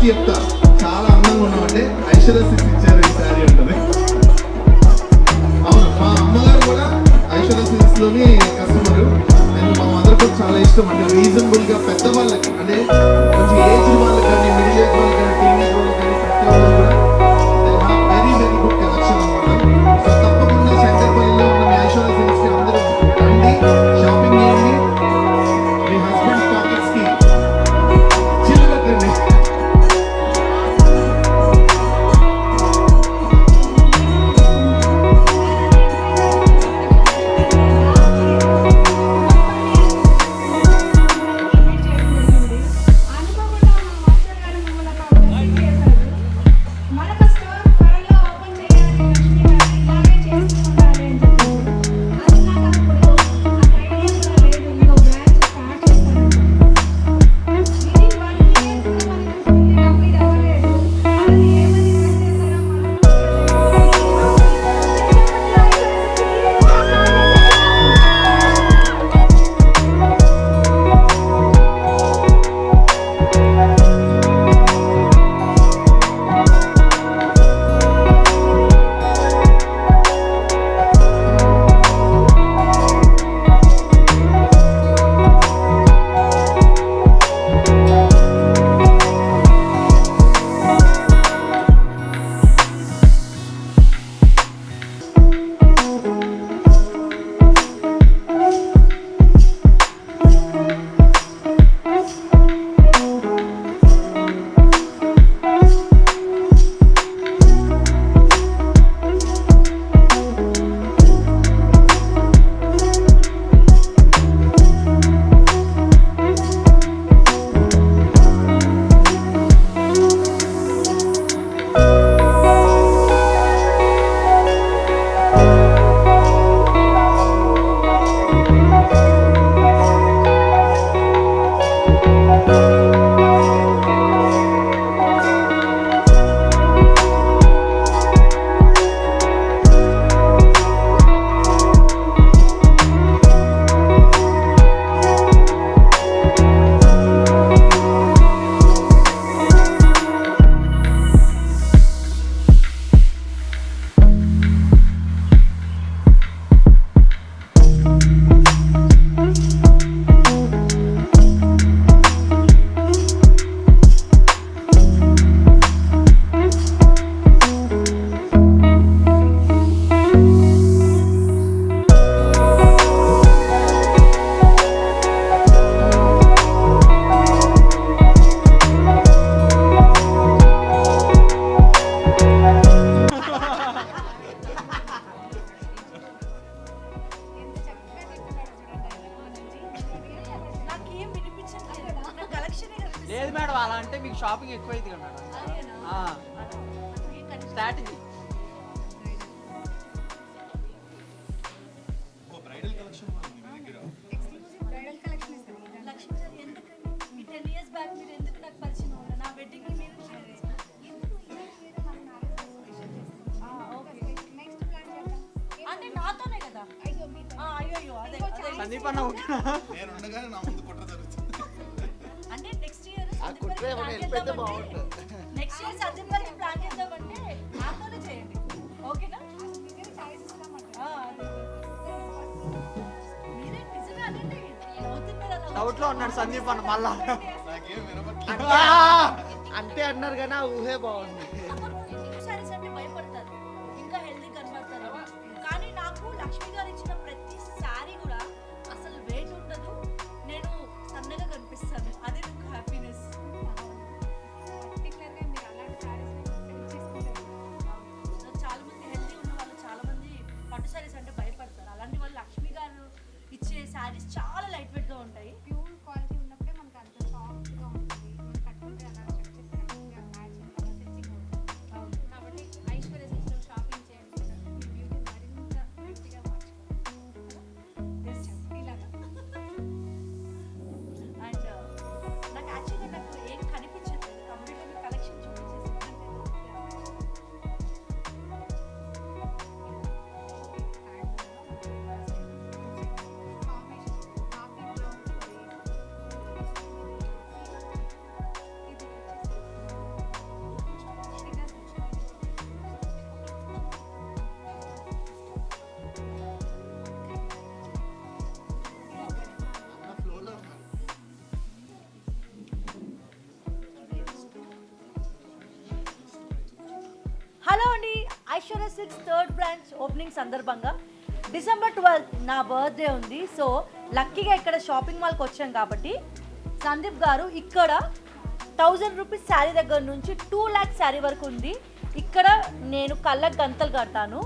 First చెప్తా, చాలా అందంగా ఉన్నామంటే ఐశ్వర్య సిక్స్ ఇచ్చారు ఈ శారీ ఉంటుంది. అవును, మా అమ్మగారు కూడా ఐశ్వర్య సిక్స్ లోని కస్టమర్. అండ్ మా మదర్ కూడా చాలా ఇష్టం. అంటే రీజనబుల్ గా పెద్దవాళ్ళకి, అంటే కొంచెం ఏజ్ వాళ్ళకి కానీ, మిడిల్ ఏజ్ వాళ్ళకి కానీ, టీనేజ్ వాళ్ళకి కానీ, ప్రతి ఒక్కరు కూడా వెరీ వెరీ గుడ్ కలెక్షన్ అనమాట. సో తప్పకుండా శంకర్పల్లిలో ఉన్న మీ ఐశ్వర్య సిక్స్ కి అందరూ రండి, షాపింగ్ చేయండి, మీ హస్బెండ్ పాకెట్స్ కి చిల్లు పెట్టండి. లేదు మేడం, అలా అంటే మీకు షాపింగ్ ఎక్కువైంది కదా మేడం. స్ట్రాటజీ బ్రైడల్ కలెక్షన్ ఉంది మీ దగ్గర. ఎక్స్క్లూజివ్ బ్రైడల్ కలెక్షన్ ఇస్తారు. లక్ష్మి గారు ఎందుకండి మీ 10 years బ్యాక్ మీరు ఎందుకు నాకు పరిచయం అవ్వాలి? నా వెడ్డింగ్ కి మీరు అంటే నాతోనే కదా. అయ్యో అదే సందీప్ అన్న ఓకేనా? నేను ఉండగానే నా ముందు కుట్ర జరుగుతుంది. అంటే next year next year Sandeep గారికి ప్లాన్ చేద్దామంటే నాతోనే చేయండి, ఓకేనా? మీరే నిజంగా అనండి, అవుతున్నారు అలా. డౌట్ లో ఉన్నాడు సందీప్ అన్న మళ్ళా. నాకేం వినపట్లేదు. అంటే అన్నారు కానీ ఆ ఊహే బాగుంది. సారీస్ అంటే భయపడతారు, ఇంకా హెల్దీ కనబడతారు. కానీ నాకు లక్ష్మి గారు ఇచ్చిన ప్రతి సారీ కూడా అసలు వెయిట్ ఉండదు, నేను సన్నగా కనిపిస్తాను, అదే నాకు హ్యాపీనెస్. చాలా మంది హెల్దీ ఉన్న వాళ్ళు చాలా మంది పట్టు సారీస్ అంటే భయపడతారు. అలాంటి వాళ్ళు లక్ష్మి గారు ఇచ్చే సారీస్ చాలా లైట్ వెయిట్ గా ఉంటాయి. ప్యూర్ క్వాలిటీ ఉన్నప్పుడే మనకు అంత సాఫ్ట్ గా ఉంటుంది. మనం కట్టుకుంటే అలా స్ట్రక్చర్ కరెక్ట్ గా మ్యాచ్ అలా సెట్టింగ్ అవుతుంది. Aishwarya silks third branch opening సందర్భంగా డిసెంబర్ 12 నా బర్త్డే ఉంది. సో లక్కీగా ఇక్కడ షాపింగ్ మాల్కి వచ్చాం కాబట్టి సందీప్ గారు ఇక్కడ 1000 రూపీస్ శారీ దగ్గర నుంచి 2 lakhs శారీ వరకు ఉంది. ఇక్కడ నేను కళ్ళకు గంతలు కడతాను.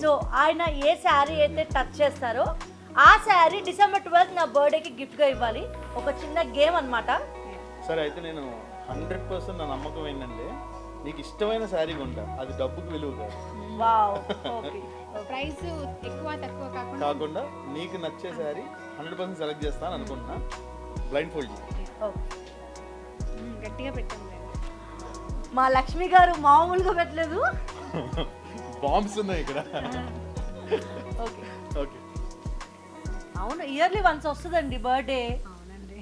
సో ఆయన ఏ శారీ అయితే టచ్ చేస్తారో ఆ శారీ డిసెంబర్ 12 నా బర్త్డేకి గిఫ్ట్గా ఇవ్వాలి. ఒక చిన్న గేమ్ అన్నమాట. సరే అయితే నేను 100% నా నమ్మకం ఏంటంటే నీకు ఇష్టమైన శారీ కొంటా, అది డబ్బుకి విలువ కాదు. వావ్ ఓకే ప్రైస్ ఎక్కువ తక్కువ కాకుండా నీకు నచ్చే శారీ 100% సెలెక్ట్ చేస్తాను అనుకుంటున్నా. బ్లైండ్ ఫోల్డ్ గట్టిగా పెట్టాం. మా లక్ష్మి గారు మామూలుగా పెట్టలేదు. బాంబ్స్ ఉన్నాయి ఇక్కడ. ఓకే ఓకే అవును, ఇయర్లీ వన్స్ వస్తుందండి బర్త్డే. అవునండి.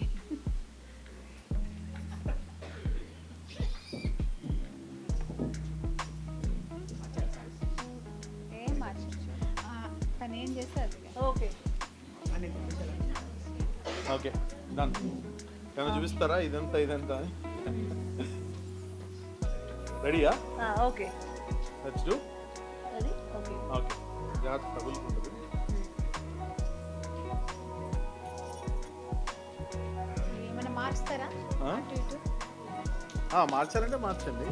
ఏం మార్చచ్చు, తను ఏం చేస్తే అది. Okay okay done. ఏమైనా చూపిస్తారా ఇదంతా ఇదంతా? రెడీయా? Okay let's do. Ready okay okay జాగ్రత్త తగులుకుంటుంది. ఏమైనా మార్చుతారా ఆ? అటు ఇటు? మార్చాలంటే మార్చండి.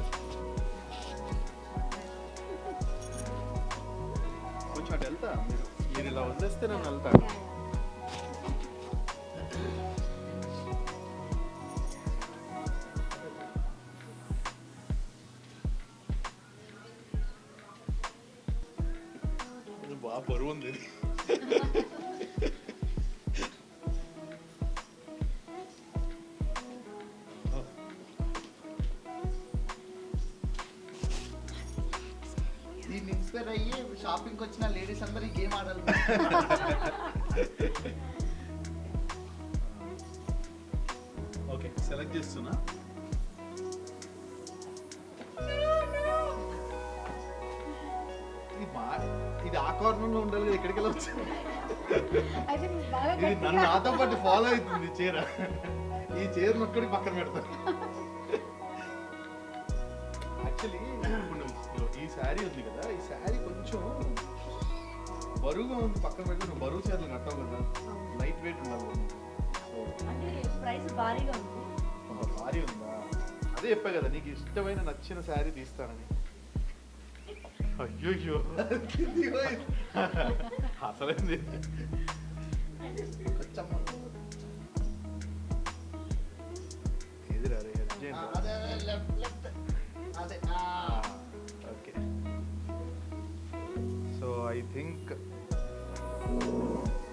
కొంచెం అటు వెళ్తా, మీరు ఇలా వదిలేస్తే నేను వెళ్తా. బాగా బరువు ఉంది ఇది. దీన్ని ఇన్స్పైర్ అయ్యి షాపింగ్కి వచ్చిన లేడీస్ అందరూ ఈ గేమ్ ఆడాలి. ఓకే సెలెక్ట్ చేస్తున్నా. ఇది ఆ కార్నర్లో ఉండాలి కదా, ఎక్కడికి వెళ్ళవచ్చు? అయితే బాగా ఇది నన్ను నాతో పాటు ఫాలో అవుతుంది చీర. ఈ చీర నొక్కడి పక్కన పెడతాను. యాక్చువల్లీ ఈ శారీ ఉంది కదా, ఈ శారీ కొంచెం బరువుగా ఉంది. పక్కన పెట్టి నువ్వు బరువు చీరలు కట్టావు కదా, లైట్ వెయిట్ ఉండాలి కదా. అంటే ప్రైస్ భారీగా ఉంది. భారీ ఉందా? అదే చెప్పా కదా నీకు ఇష్టమైన నచ్చిన శారీ తీస్తానని. అయ్యో అసలేంది. కొంచెం ఏదిరా రే, help చేయండి. అదే లెఫ్ట్ అదే ఓకే సో ఐ థింక్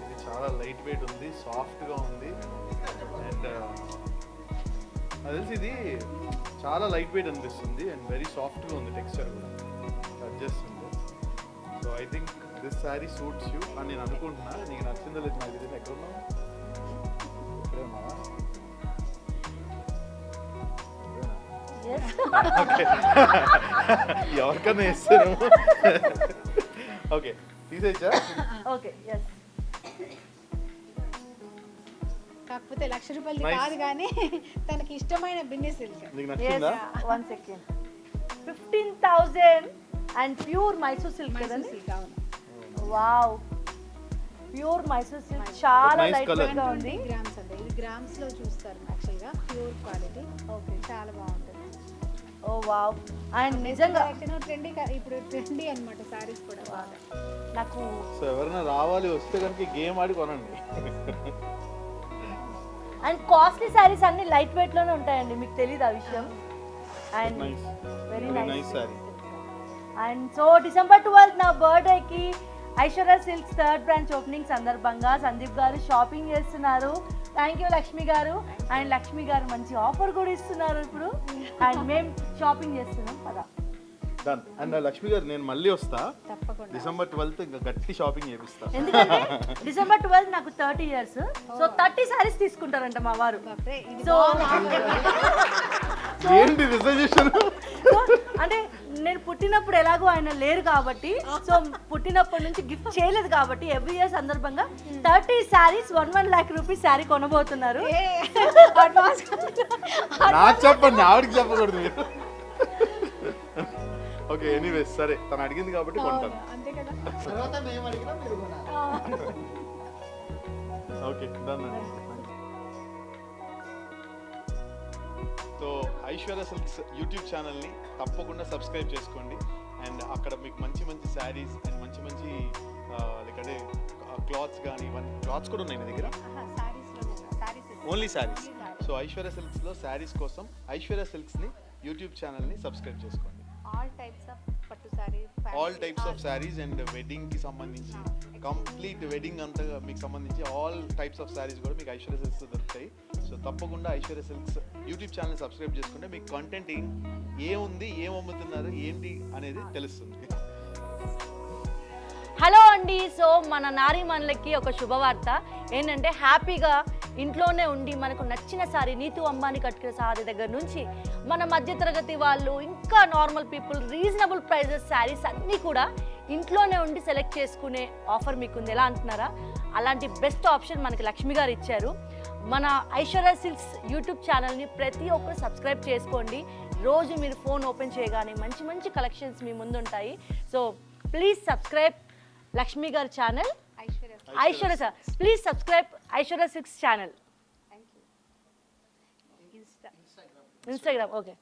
ఇది చాలా లైట్ వెయిట్ ఉంది, సాఫ్ట్గా ఉంది. అండ్ అది తెలిసి ఇది చాలా లైట్ వెయిట్ అనిపిస్తుంది అండ్ వెరీ సాఫ్ట్గా ఉంది. టెక్స్చర్ కూడా అడ్జస్ట్ ఉంది. So I think this sari suits you అని నేను అనుకుంటున్నా. నీకు నచ్చిందో లేదు నాకు తెలియదు. ఎక్కడ ఉన్నావు? ఇక్కడే ఉన్నావా? ఓకే ఎవరికన్నా ఇస్తాను. ఓకే తీసేచ్చా? Okay yes. కాకపోతే 1,00,000 రూపాయలది Nice. కాదు కానీ తనకి ఇష్టమైన బిన్ని సిల్క్. నీకు ఎస్ నచ్చిందా? 1 second. 15,000 and pure Mysore silk కదండి. సిల్క్ అవును. వావ్ ప్యూర్ మైసూర్ సిల్క్ చాలా Nice లైట్ colour. వెయిట్ గా ఉంది. 20 grams అండి. ఇది గ్రామ్స్ లో చూస్తారు యాక్చువల్గా. Pure quality. ఓకే చాలా బాగుంటుంది. ఓ వావ్. అండ్ నిజంగా ట్రెండీ, ఇప్పుడు ట్రెండీ అన్నమాట సారీస్ కూడా బాగా. నాకు సో ఎవరైనా రావాలి వస్తే కనుక గేమ్ ఆడి కొనండి. అండ్ కాస్ట్లీ శారీస్ అన్ని లైట్ వెయిట్ లోనే ఉంటాయండి, మీకు తెలియదు ఆ విషయం. And nice very very nice nice sorry. And so December 12 నా బర్త్డేకి Aishwarya silks third branch opening సందర్భంగా సందీప్ గారు షాపింగ్ చేస్తున్నారు. థ్యాంక్ యూ లక్ష్మి గారు. అండ్ లక్ష్మి గారు మంచి ఆఫర్ కూడా ఇస్తున్నారు ఇప్పుడు. అండ్ మేము షాపింగ్ చేస్తున్నాం కదా. డన్. అండ్ లక్ష్మి గారు నేను మళ్ళీ వస్తా తప్పకుండా. డిసెంబర్ 12 ఇంకా గట్టి షాపింగ్ చేపిస్తా. ఎందుకంటే డిసెంబర్ 12 నాకు 30 years. సో 30 సారీస్ తీసుకుంటారంట మా వారు. బాప్రే, ఇది సో ఏంటి రిజర్వేషన్? సో అంటే నేను పుట్టినప్పుడు ఎలాగో ఆయన లేరు కాబట్టి, సో పుట్టినప్పటి నుంచి గిఫ్ట్ చేయలేదు కాబట్టి ఎవ్రీ ఇయర్ సందర్భంగా 30 సారీస్ 1 lakh రూపీస్ శారీ కొనబోతున్నారు. అడ్వాన్స్ నాకు చెప్పండి, ఆవిడకి చెప్పకూడదు మీరు. ఓకే ఎనీవేస్ సరే తను అడిగింది కాబట్టి కొంటాను. అంతే కదా. తర్వాత మేము అడిగినా మీరు కొనాలి. ఓకే డన్ అండి. సో ఐశ్వర్య సిల్క్స్ యూట్యూబ్ ఛానల్ని తప్పకుండా సబ్స్క్రైబ్ చేసుకోండి. అండ్ అక్కడ మీకు మంచి మంచి శారీస్ అండ్ మంచి మంచి లైక్ అంటే క్లాత్స్ కానీ ఇవన్నీ క్లాత్స్ కూడా ఉన్నాయి నా దగ్గర. ఓన్లీ శారీస్. సో ఐశ్వర్య సిల్క్స్లో శారీస్ కోసం ఐశ్వర్య సిల్క్స్ని యూట్యూబ్ ఛానల్ని సబ్స్క్రైబ్ చేసుకోండి. ఆల్ టైప్స్ ఆఫ్ పట్టు sari, all types of saris and వెడ్డింగ్కి సంబంధించి కంప్లీట్ వెడ్డింగ్ అంతా మీకు సంబంధించి ఆల్ టైప్స్ ఆఫ్ శారీస్ కూడా మీకు ఐశ్వర్య సిల్క్స్ దొరుకుతాయి. సో తప్పకుండా Aishwarya silks YouTube channel subscribe చేసుకుంటే మీకు కంటెంట్ ఏముంది, ఏం అమ్ముతున్నారు, ఏంటి అనేది తెలుస్తుంది. హలో అండి. సో మన నారీమణులకి ఒక శుభవార్త ఏంటంటే హ్యాపీగా ఇంట్లోనే ఉండి మనకు నచ్చిన సారీ, నీతు అంబానీ కట్టుకునే సారీ దగ్గర నుంచి మన మధ్యతరగతి వాళ్ళు ఇంకా normal people reasonable prices saris అన్నీ కూడా ఇంట్లోనే ఉండి సెలెక్ట్ చేసుకునే ఆఫర్ మీకుంది. ఎలా అంటున్నారా? అలాంటి బెస్ట్ ఆప్షన్ మనకి లక్ష్మి గారు ఇచ్చారు. మన ఐశ్వర్య సిల్క్స్ యూట్యూబ్ ఛానల్ని ప్రతి ఒక్కరు సబ్స్క్రైబ్ చేసుకోండి. రోజు మీరు ఫోన్ ఓపెన్ చేయగానే మంచి మంచి కలెక్షన్స్ మీ ముందు ఉంటాయి. సో ప్లీజ్ సబ్స్క్రైబ్ లక్ష్మి గారి channel Aishwarya sir. Please subscribe Aishwarya silks channel. Instagram. Okay.